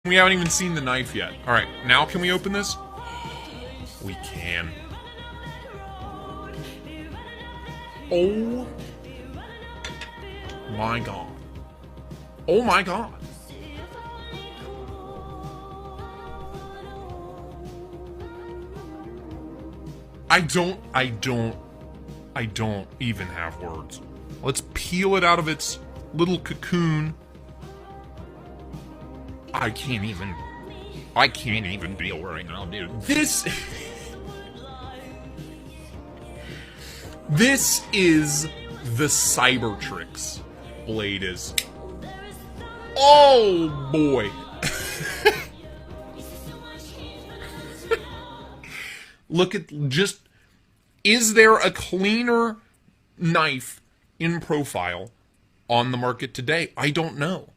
We haven't even seen the knife yet. Alright, now can we open this? We can. Oh my god. Oh my god. I don't even have words. Let's peel it out of its little cocoon. I can't even deal right now, dude. This is the Cybertrix blade is. Oh boy. Look at just, is there a cleaner knife in profile on the market today? I don't know.